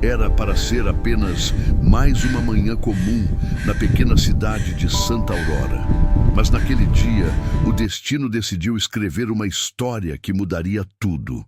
Era para ser apenas mais uma manhã comum na pequena cidade de Santa Aurora. Mas naquele dia, o destino decidiu escrever uma história que mudaria tudo.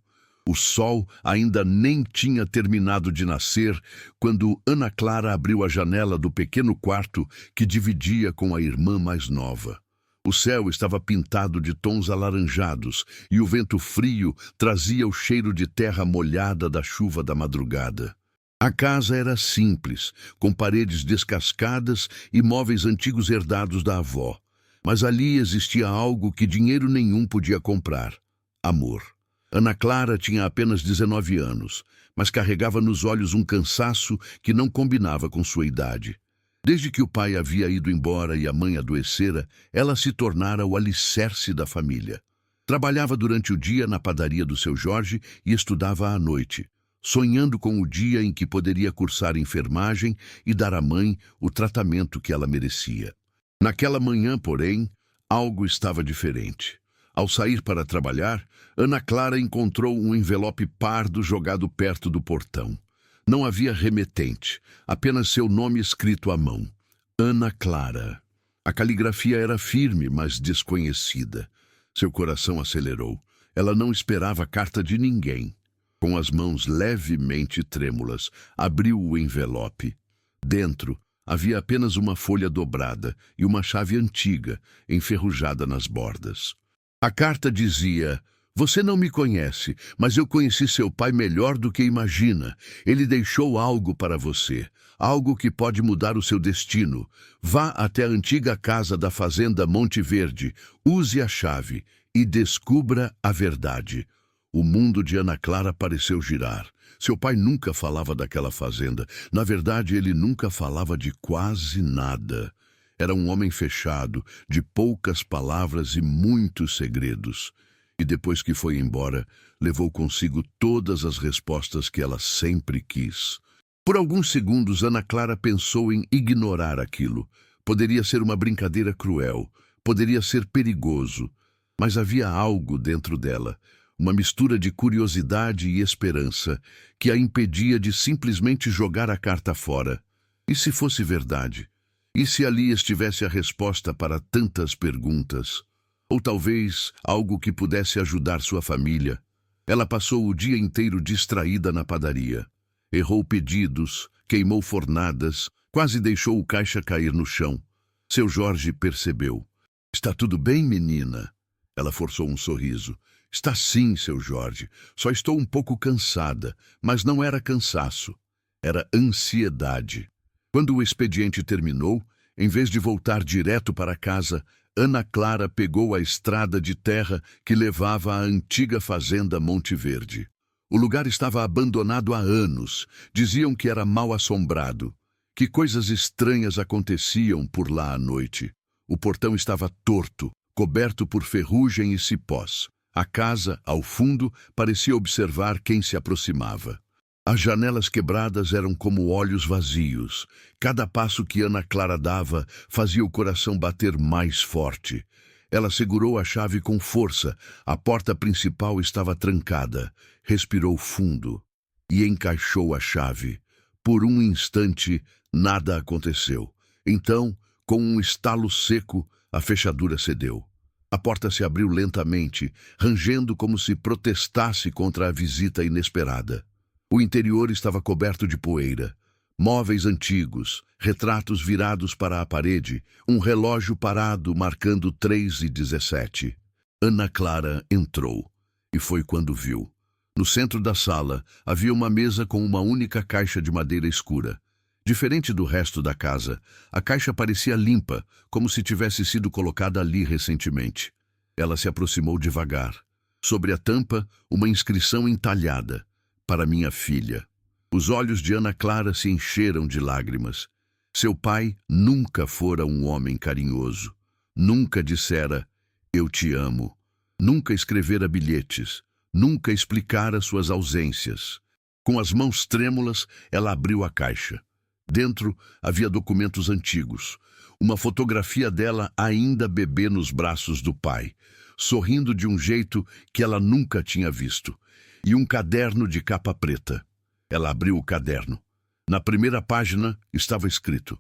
O sol ainda nem tinha terminado de nascer quando Ana Clara abriu a janela do pequeno quarto que dividia com a irmã mais nova. O céu estava pintado de tons alaranjados e o vento frio trazia o cheiro de terra molhada da chuva da madrugada. A casa era simples, com paredes descascadas e móveis antigos herdados da avó. Mas ali existia algo que dinheiro nenhum podia comprar: amor. Ana Clara tinha apenas 19 anos, mas carregava nos olhos um cansaço que não combinava com sua idade. Desde que o pai havia ido embora e a mãe adoecera, ela se tornara o alicerce da família. Trabalhava durante o dia na padaria do seu Jorge e estudava à noite, sonhando com o dia em que poderia cursar enfermagem e dar à mãe o tratamento que ela merecia. Naquela manhã, porém, algo estava diferente. Ao sair para trabalhar, Ana Clara encontrou um envelope pardo jogado perto do portão. Não havia remetente, apenas seu nome escrito à mão: Ana Clara. A caligrafia era firme, mas desconhecida. Seu coração acelerou. Ela não esperava carta de ninguém. Com as mãos levemente trêmulas, abriu o envelope. Dentro, havia apenas uma folha dobrada e uma chave antiga, enferrujada nas bordas. A carta dizia: "Você não me conhece, mas eu conheci seu pai melhor do que imagina. Ele deixou algo para você, algo que pode mudar o seu destino. Vá até a antiga casa da fazenda Monte Verde, use a chave e descubra a verdade." O mundo de Ana Clara pareceu girar. Seu pai nunca falava daquela fazenda. Na verdade, ele nunca falava de quase nada. Era um homem fechado, de poucas palavras e muitos segredos. E depois que foi embora, levou consigo todas as respostas que ela sempre quis. Por alguns segundos, Ana Clara pensou em ignorar aquilo. Poderia ser uma brincadeira cruel, poderia ser perigoso, mas havia algo dentro dela, uma mistura de curiosidade e esperança, que a impedia de simplesmente jogar a carta fora. E se fosse verdade? E se ali estivesse a resposta para tantas perguntas? Ou talvez algo que pudesse ajudar sua família? Ela passou o dia inteiro distraída na padaria. Errou pedidos, queimou fornadas, quase deixou o caixa cair no chão. Seu Jorge percebeu. "Está tudo bem, menina?" Ela forçou um sorriso. "Está sim, seu Jorge. Só estou um pouco cansada." Mas não era cansaço. Era ansiedade. Quando o expediente terminou, em vez de voltar direto para casa, Ana Clara pegou a estrada de terra que levava à antiga fazenda Monte Verde. O lugar estava abandonado há anos. Diziam que era mal assombrado, que coisas estranhas aconteciam por lá à noite. O portão estava torto, coberto por ferrugem e cipós. A casa, ao fundo, parecia observar quem se aproximava. As janelas quebradas eram como olhos vazios. Cada passo que Ana Clara dava fazia o coração bater mais forte. Ela segurou a chave com força. A porta principal estava trancada. Respirou fundo e encaixou a chave. Por um instante, nada aconteceu. Então, com um estalo seco, a fechadura cedeu. A porta se abriu lentamente, rangendo como se protestasse contra a visita inesperada. O interior estava coberto de poeira. Móveis antigos, retratos virados para a parede, um relógio parado marcando 3h17. Ana Clara entrou, e foi quando viu. No centro da sala havia uma mesa com uma única caixa de madeira escura. Diferente do resto da casa, a caixa parecia limpa, como se tivesse sido colocada ali recentemente. Ela se aproximou devagar. Sobre a tampa, uma inscrição entalhada: "Para minha filha." Os olhos de Ana Clara se encheram de lágrimas. Seu pai nunca fora um homem carinhoso. Nunca dissera: "Eu te amo." Nunca escrevera bilhetes. Nunca explicara suas ausências. Com as mãos trêmulas, ela abriu a caixa. Dentro havia documentos antigos. Uma fotografia dela ainda bebê nos braços do pai, sorrindo de um jeito que ela nunca tinha visto. E um caderno de capa preta. Ela abriu o caderno. Na primeira página estava escrito: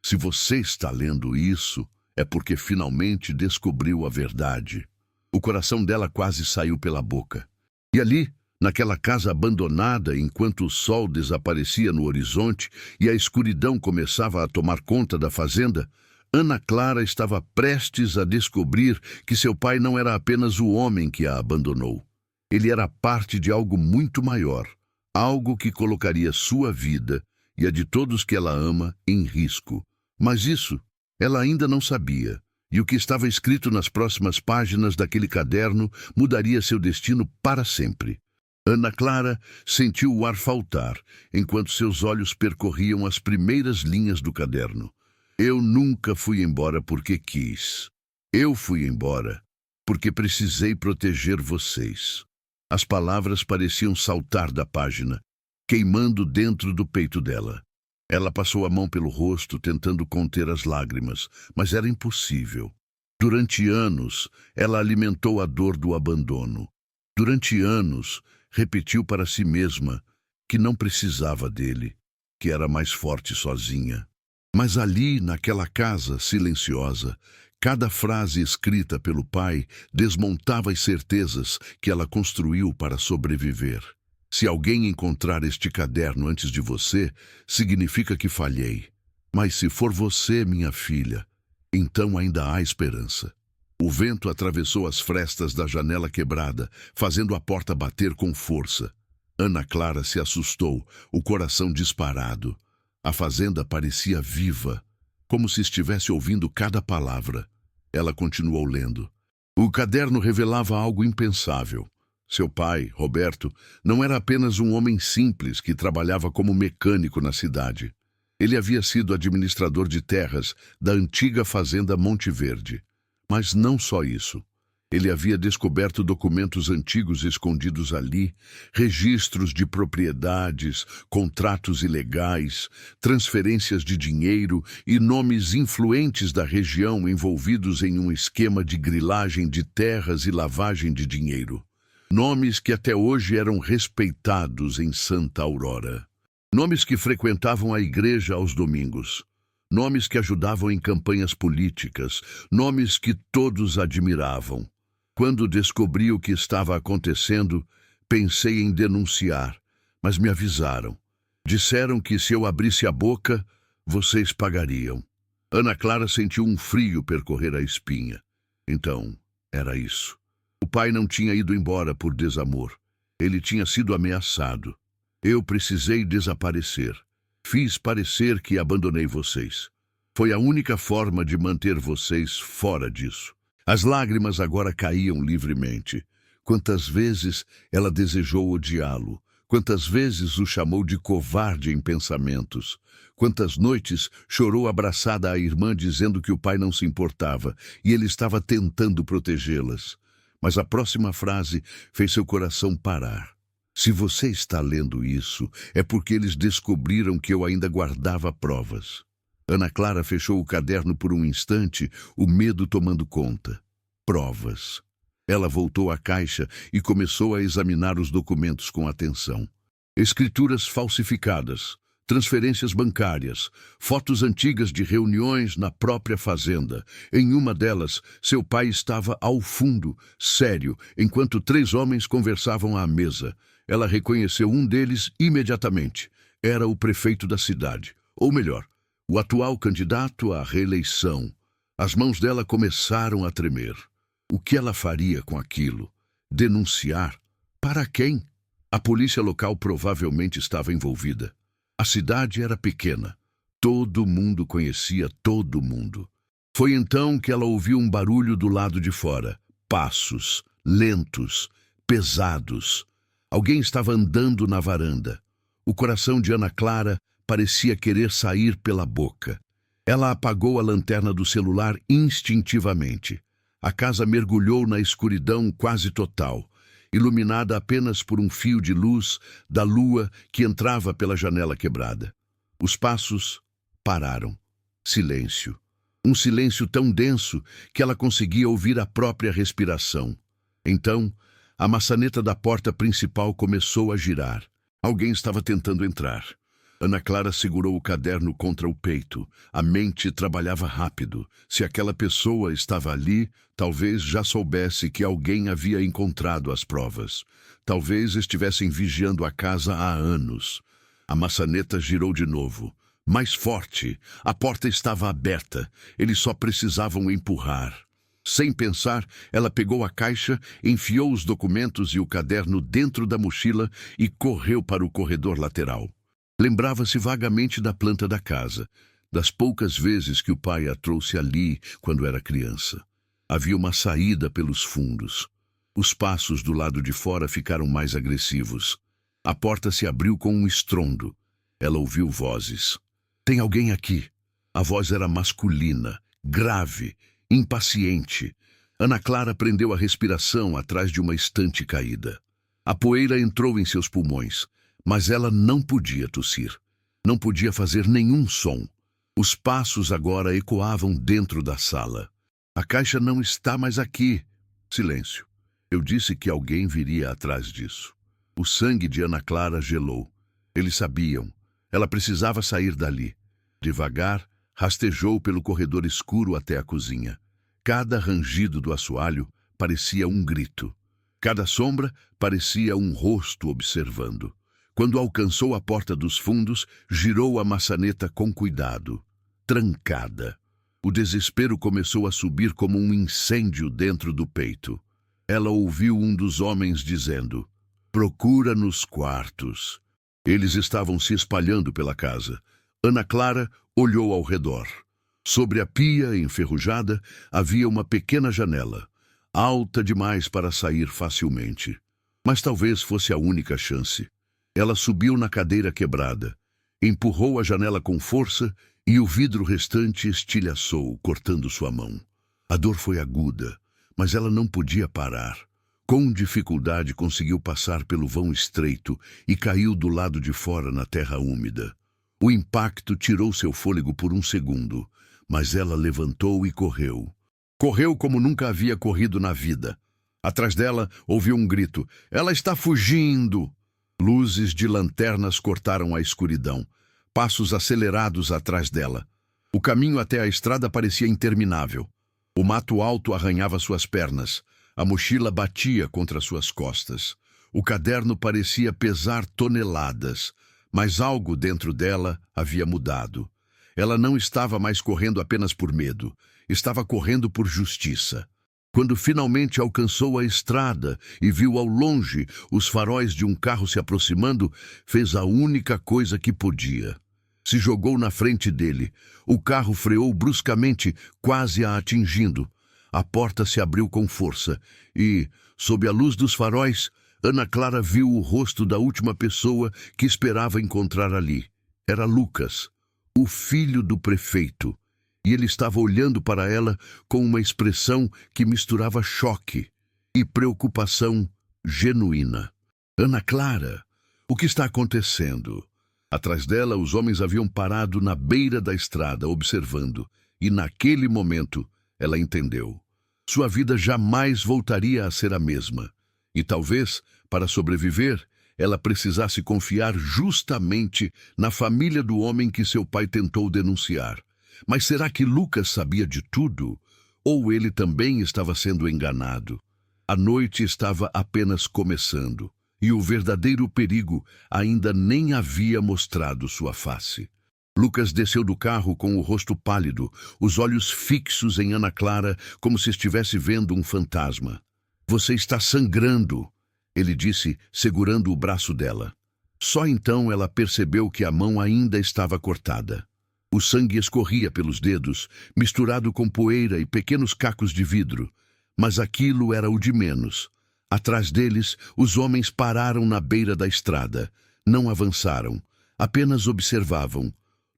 "Se você está lendo isso, é porque finalmente descobriu a verdade." O coração dela quase saiu pela boca. E ali, naquela casa abandonada, enquanto o sol desaparecia no horizonte e a escuridão começava a tomar conta da fazenda, Ana Clara estava prestes a descobrir que seu pai não era apenas o homem que a abandonou. Ele era parte de algo muito maior, algo que colocaria sua vida e a de todos que ela ama em risco. Mas isso ela ainda não sabia, e o que estava escrito nas próximas páginas daquele caderno mudaria seu destino para sempre. Ana Clara sentiu o ar faltar, enquanto seus olhos percorriam as primeiras linhas do caderno. "Eu nunca fui embora porque quis. Eu fui embora porque precisei proteger vocês." As palavras pareciam saltar da página, queimando dentro do peito dela. Ela passou a mão pelo rosto, tentando conter as lágrimas, mas era impossível. Durante anos, ela alimentou a dor do abandono. Durante anos, repetiu para si mesma que não precisava dele, que era mais forte sozinha. Mas ali, naquela casa silenciosa, cada frase escrita pelo pai desmontava as certezas que ela construiu para sobreviver. "Se alguém encontrar este caderno antes de você, significa que falhei. Mas se for você, minha filha, então ainda há esperança." O vento atravessou as frestas da janela quebrada, fazendo a porta bater com força. Ana Clara se assustou, o coração disparado. A fazenda parecia viva, como se estivesse ouvindo cada palavra. Ela continuou lendo. O caderno revelava algo impensável. Seu pai, Roberto, não era apenas um homem simples que trabalhava como mecânico na cidade. Ele havia sido administrador de terras da antiga fazenda Monte Verde. Mas não só isso. Ele havia descoberto documentos antigos escondidos ali, registros de propriedades, contratos ilegais, transferências de dinheiro e nomes influentes da região envolvidos em um esquema de grilagem de terras e lavagem de dinheiro. Nomes que até hoje eram respeitados em Santa Aurora. Nomes que frequentavam a igreja aos domingos. Nomes que ajudavam em campanhas políticas. Nomes que todos admiravam. Quando descobri o que estava acontecendo, pensei em denunciar, mas me avisaram. Disseram que se eu abrisse a boca, vocês pagariam. Ana Clara sentiu um frio percorrer a espinha. Então, era isso. O pai não tinha ido embora por desamor. Ele tinha sido ameaçado. Eu precisei desaparecer. Fiz parecer que abandonei vocês. Foi a única forma de manter vocês fora disso. As lágrimas agora caíam livremente. Quantas vezes ela desejou odiá-lo. Quantas vezes o chamou de covarde em pensamentos. Quantas noites chorou abraçada à irmã dizendo que o pai não se importava e ele estava tentando protegê-las. Mas a próxima frase fez seu coração parar. "Se você está lendo isso, é porque eles descobriram que eu ainda guardava provas." Ana Clara fechou o caderno por um instante, o medo tomando conta. Provas. Ela voltou à caixa e começou a examinar os documentos com atenção. Escrituras falsificadas, transferências bancárias, fotos antigas de reuniões na própria fazenda. Em uma delas, seu pai estava ao fundo, sério, enquanto 3 homens conversavam à mesa. Ela reconheceu um deles imediatamente. Era o prefeito da cidade. Ou melhor, o atual candidato à reeleição. As mãos dela começaram a tremer. O que ela faria com aquilo? Denunciar? Para quem? A polícia local provavelmente estava envolvida. A cidade era pequena. Todo mundo conhecia todo mundo. Foi então que ela ouviu um barulho do lado de fora. Passos, lentos, pesados. Alguém estava andando na varanda. O coração de Ana Clara parecia querer sair pela boca. Ela apagou a lanterna do celular instintivamente. A casa mergulhou na escuridão quase total, iluminada apenas por um fio de luz da lua que entrava pela janela quebrada. Os passos pararam. Silêncio. Um silêncio tão denso que ela conseguia ouvir a própria respiração. Então, a maçaneta da porta principal começou a girar. Alguém estava tentando entrar. Ana Clara segurou o caderno contra o peito. A mente trabalhava rápido. Se aquela pessoa estava ali, talvez já soubesse que alguém havia encontrado as provas. Talvez estivessem vigiando a casa há anos. A maçaneta girou de novo. Mais forte. A porta estava aberta. Eles só precisavam empurrar. Sem pensar, ela pegou a caixa, enfiou os documentos e o caderno dentro da mochila e correu para o corredor lateral. Lembrava-se vagamente da planta da casa, das poucas vezes que o pai a trouxe ali quando era criança. Havia uma saída pelos fundos. Os passos do lado de fora ficaram mais agressivos. A porta se abriu com um estrondo. Ela ouviu vozes. "Tem alguém aqui." A voz era masculina, grave, impaciente. Ana Clara prendeu a respiração atrás de uma estante caída. A poeira entrou em seus pulmões, mas ela não podia tossir. Não podia fazer nenhum som. Os passos agora ecoavam dentro da sala. "A caixa não está mais aqui." Silêncio. Eu disse que alguém viria atrás disso. O sangue de Ana Clara gelou. Eles sabiam. Ela precisava sair dali. Devagar, rastejou pelo corredor escuro até a cozinha. Cada rangido do assoalho parecia um grito. Cada sombra parecia um rosto observando. Quando alcançou a porta dos fundos, girou a maçaneta com cuidado. Trancada. O desespero começou a subir como um incêndio dentro do peito. Ela ouviu um dos homens dizendo: "Procura nos quartos." Eles estavam se espalhando pela casa. Ana Clara olhou ao redor. Sobre a pia enferrujada havia uma pequena janela, alta demais para sair facilmente. Mas talvez fosse a única chance. Ela subiu na cadeira quebrada, empurrou a janela com força e o vidro restante estilhaçou, cortando sua mão. A dor foi aguda, mas ela não podia parar. Com dificuldade conseguiu passar pelo vão estreito e caiu do lado de fora na terra úmida. O impacto tirou seu fôlego por um segundo, mas ela levantou e correu. Correu como nunca havia corrido na vida. Atrás dela ouviu um grito: "Ela está fugindo!" Luzes de lanternas cortaram a escuridão. Passos acelerados atrás dela. O caminho até a estrada parecia interminável. O mato alto arranhava suas pernas. A mochila batia contra suas costas. O caderno parecia pesar toneladas, mas algo dentro dela havia mudado. Ela não estava mais correndo apenas por medo. Estava correndo por justiça. Quando finalmente alcançou a estrada e viu ao longe os faróis de um carro se aproximando, fez a única coisa que podia. Se jogou na frente dele. O carro freou bruscamente, quase a atingindo. A porta se abriu com força e, sob a luz dos faróis, Ana Clara viu o rosto da última pessoa que esperava encontrar ali. Era Lucas, o filho do prefeito. E ele estava olhando para ela com uma expressão que misturava choque e preocupação genuína. "Ana Clara, o que está acontecendo?" Atrás dela, os homens haviam parado na beira da estrada, observando, e naquele momento ela entendeu. Sua vida jamais voltaria a ser a mesma. E talvez, para sobreviver, ela precisasse confiar justamente na família do homem que seu pai tentou denunciar. Mas será que Lucas sabia de tudo? Ou ele também estava sendo enganado? A noite estava apenas começando, e o verdadeiro perigo ainda nem havia mostrado sua face. Lucas desceu do carro com o rosto pálido, os olhos fixos em Ana Clara, como se estivesse vendo um fantasma. "Você está sangrando", ele disse, segurando o braço dela. Só então ela percebeu que a mão ainda estava cortada. O sangue escorria pelos dedos, misturado com poeira e pequenos cacos de vidro. Mas aquilo era o de menos. Atrás deles, os homens pararam na beira da estrada. Não avançaram, apenas observavam.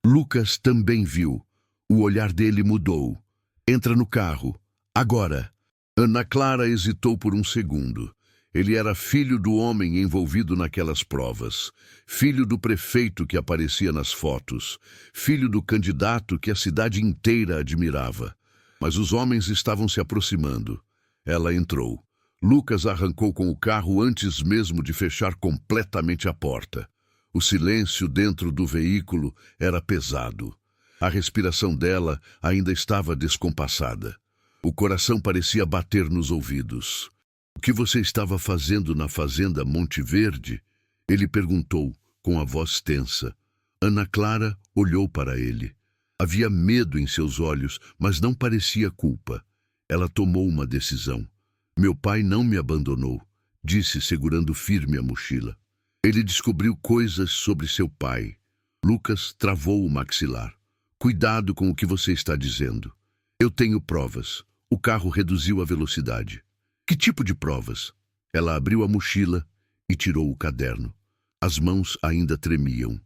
Lucas também viu. O olhar dele mudou. "Entra no carro. Agora." Ana Clara hesitou por um segundo. Ele era filho do homem envolvido naquelas provas, filho do prefeito que aparecia nas fotos, filho do candidato que a cidade inteira admirava. Mas os homens estavam se aproximando. Ela entrou. Lucas arrancou com o carro antes mesmo de fechar completamente a porta. O silêncio dentro do veículo era pesado. A respiração dela ainda estava descompassada. O coração parecia bater nos ouvidos. "O que você estava fazendo na fazenda Monte Verde?" Ele perguntou, com a voz tensa. Ana Clara olhou para ele. Havia medo em seus olhos, mas não parecia culpa. Ela tomou uma decisão. "Meu pai não me abandonou", disse, segurando firme a mochila. Ele descobriu coisas sobre seu pai. Lucas travou o maxilar. "Cuidado com o que você está dizendo. Eu tenho provas." O carro reduziu a velocidade. "Que tipo de provas?" Ela abriu a mochila e tirou o caderno. As mãos ainda tremiam.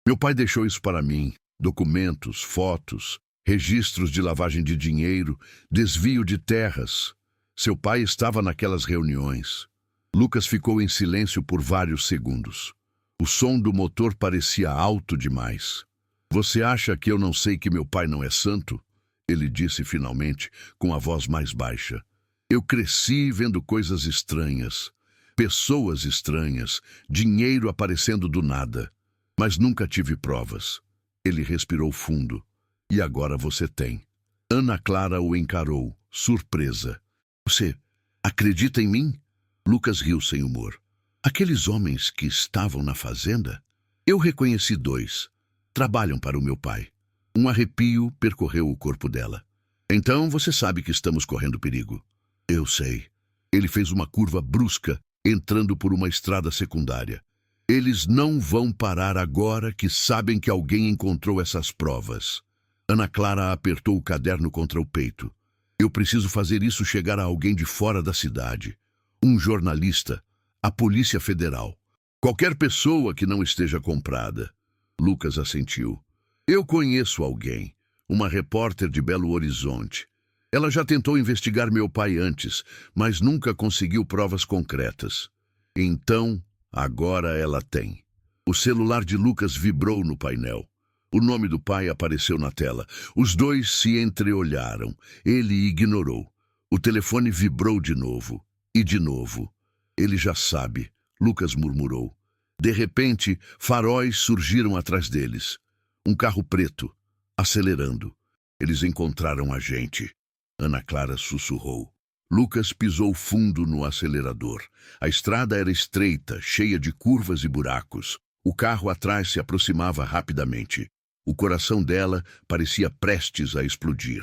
"Meu pai deixou isso para mim. Documentos, fotos, registros de lavagem de dinheiro, desvio de terras. Seu pai estava naquelas reuniões." Lucas ficou em silêncio por vários segundos. O som do motor parecia alto demais. "Você acha que eu não sei que meu pai não é santo?" Ele disse finalmente, com a voz mais baixa. "Eu cresci vendo coisas estranhas, pessoas estranhas, dinheiro aparecendo do nada, mas nunca tive provas." Ele respirou fundo. "E agora você tem." Ana Clara o encarou, surpresa. "Você acredita em mim?" Lucas riu sem humor. "Aqueles homens que estavam na fazenda? Eu reconheci 2. Trabalham para o meu pai." Um arrepio percorreu o corpo dela. "Então você sabe que estamos correndo perigo." "Eu sei." Ele fez uma curva brusca, entrando por uma estrada secundária. "Eles não vão parar agora que sabem que alguém encontrou essas provas." Ana Clara apertou o caderno contra o peito. "Eu preciso fazer isso chegar a alguém de fora da cidade. Um jornalista, a Polícia Federal. Qualquer pessoa que não esteja comprada." Lucas assentiu. "Eu conheço alguém, uma repórter de Belo Horizonte. Ela já tentou investigar meu pai antes, mas nunca conseguiu provas concretas. Então, agora ela tem." O celular de Lucas vibrou no painel. O nome do pai apareceu na tela. Os dois se entreolharam. Ele ignorou. O telefone vibrou de novo. E de novo. "Ele já sabe", Lucas murmurou. De repente, faróis surgiram atrás deles. Um carro preto, acelerando. "Eles encontraram a gente", Ana Clara sussurrou. Lucas pisou fundo no acelerador. A estrada era estreita, cheia de curvas e buracos. O carro atrás se aproximava rapidamente. O coração dela parecia prestes a explodir.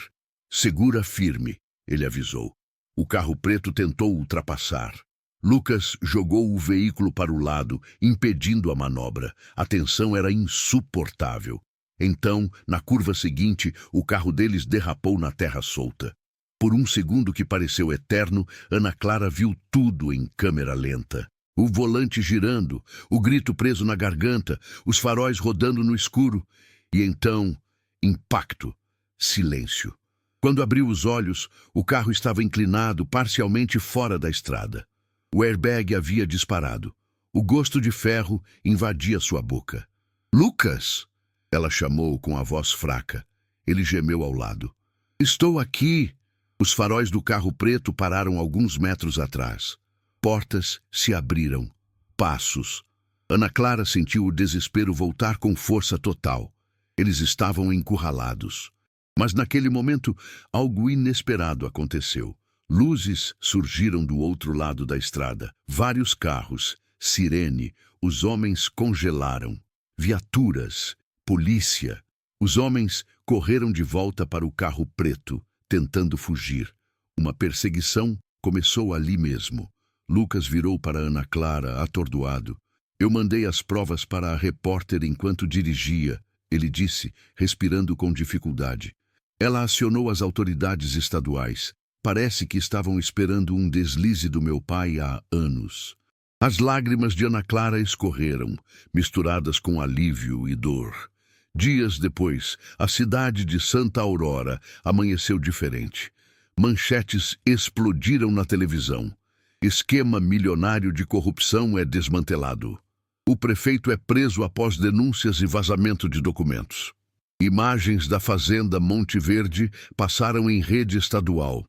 "Segura firme", ele avisou. O carro preto tentou ultrapassar. Lucas jogou o veículo para o lado, impedindo a manobra. A tensão era insuportável. Então, na curva seguinte, o carro deles derrapou na terra solta. Por um segundo que pareceu eterno, Ana Clara viu tudo em câmera lenta. O volante girando, o grito preso na garganta, os faróis rodando no escuro. E então, impacto, silêncio. Quando abriu os olhos, o carro estava inclinado, parcialmente fora da estrada. O airbag havia disparado. O gosto de ferro invadia sua boca. "Lucas!" Ela chamou com a voz fraca. Ele gemeu ao lado. "Estou aqui." Os faróis do carro preto pararam alguns metros atrás. Portas se abriram. Passos. Ana Clara sentiu o desespero voltar com força total. Eles estavam encurralados. Mas naquele momento, algo inesperado aconteceu. Luzes surgiram do outro lado da estrada. Vários carros, sirene, os homens congelaram. Viaturas, polícia. Os homens correram de volta para o carro preto, tentando fugir. Uma perseguição começou ali mesmo. Lucas virou para Ana Clara, atordoado. "Eu mandei as provas para a repórter enquanto dirigia", ele disse, respirando com dificuldade. "Ela acionou as autoridades estaduais. Parece que estavam esperando um deslize do meu pai há anos." As lágrimas de Ana Clara escorreram, misturadas com alívio e dor. Dias depois, a cidade de Santa Aurora amanheceu diferente. Manchetes explodiram na televisão. "Esquema milionário de corrupção é desmantelado." "O prefeito é preso após denúncias e vazamento de documentos." Imagens da fazenda Monte Verde passaram em rede estadual.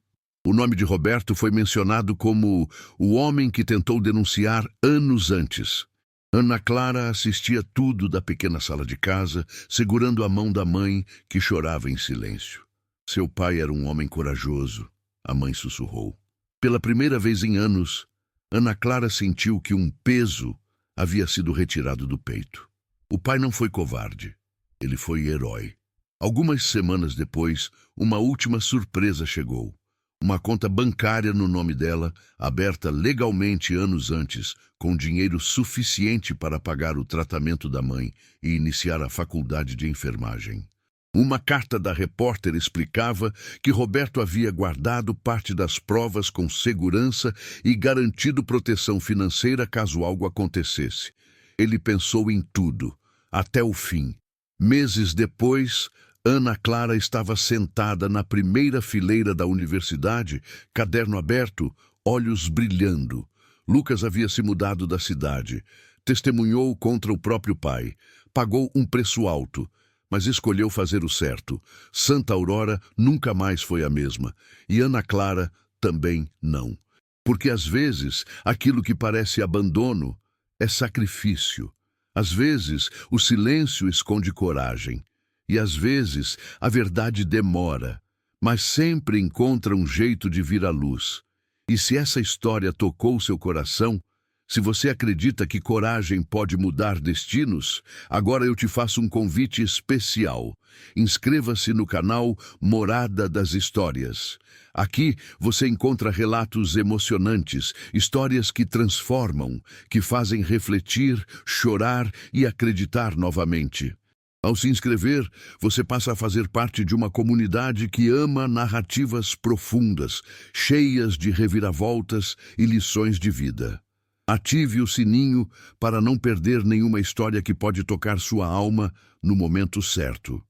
O nome de Roberto foi mencionado como o homem que tentou denunciar anos antes. Ana Clara assistia tudo da pequena sala de casa, segurando a mão da mãe, que chorava em silêncio. Seu pai era um homem corajoso, a mãe sussurrou. Pela primeira vez em anos, Ana Clara sentiu que um peso havia sido retirado do peito. O pai não foi covarde, ele foi herói. Algumas semanas depois, uma última surpresa chegou. Uma conta bancária no nome dela, aberta legalmente anos antes, com dinheiro suficiente para pagar o tratamento da mãe e iniciar a faculdade de enfermagem. Uma carta da repórter explicava que Roberto havia guardado parte das provas com segurança e garantido proteção financeira caso algo acontecesse. Ele pensou em tudo, até o fim. Meses depois, Ana Clara estava sentada na primeira fileira da universidade, caderno aberto, olhos brilhando. Lucas havia se mudado da cidade, testemunhou contra o próprio pai, pagou um preço alto, mas escolheu fazer o certo. Santa Aurora nunca mais foi a mesma, e Ana Clara também não. Porque às vezes aquilo que parece abandono é sacrifício. Às vezes o silêncio esconde coragem. E às vezes a verdade demora, mas sempre encontra um jeito de vir à luz. E se essa história tocou seu coração, se você acredita que coragem pode mudar destinos, agora eu te faço um convite especial. Inscreva-se no canal Morada das Histórias. Aqui você encontra relatos emocionantes, histórias que transformam, que fazem refletir, chorar e acreditar novamente. Ao se inscrever, você passa a fazer parte de uma comunidade que ama narrativas profundas, cheias de reviravoltas e lições de vida. Ative o sininho para não perder nenhuma história que pode tocar sua alma no momento certo.